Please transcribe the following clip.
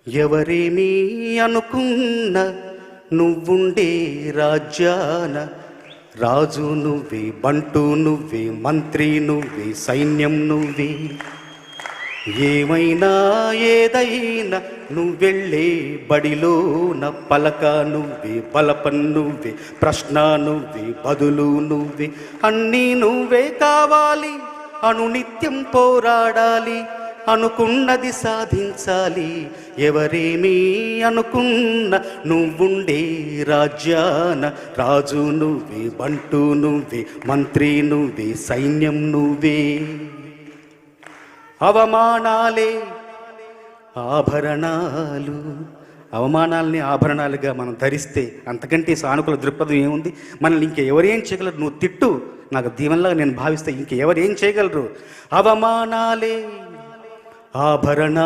ఎవరేమీ అనుకున్న నువ్వుండే రాజ్యాన రాజు నువ్వే, బంటు నువ్వే, మంత్రి నువ్వే, సైన్యం నువ్వే. ఏమైనా ఏదైనా నువ్వెళ్ళే బడిలోన పలక నువ్వే, బలపం నువ్వే, ప్రశ్న నువ్వే, బదులు నువ్వే. అన్నీ నువ్వే కావాలి, అనునిత్యం పోరాడాలి, అనుకున్నది సాధించాలి. ఎవరేమీ అనుకున్న నువ్వుండే రాజ్యాన రాజు నువ్వే, బంటు నువ్వే, మంత్రి నువ్వే, సైన్యం నువ్వే. అవమానాలే ఆభరణాలు, అవమానాలని ఆభరణాలుగా మనం ధరిస్తే అంతకంటే సానుకూల దృక్పథం ఏముంది? మనల్ని ఇంకెవరేం చేయగలరు? నువ్వు తిట్టు, నాకు దీవెనలాగా నేను భావిస్తే ఇంకెవరేం చేయగలరు? అవమానాలే ఆభరణ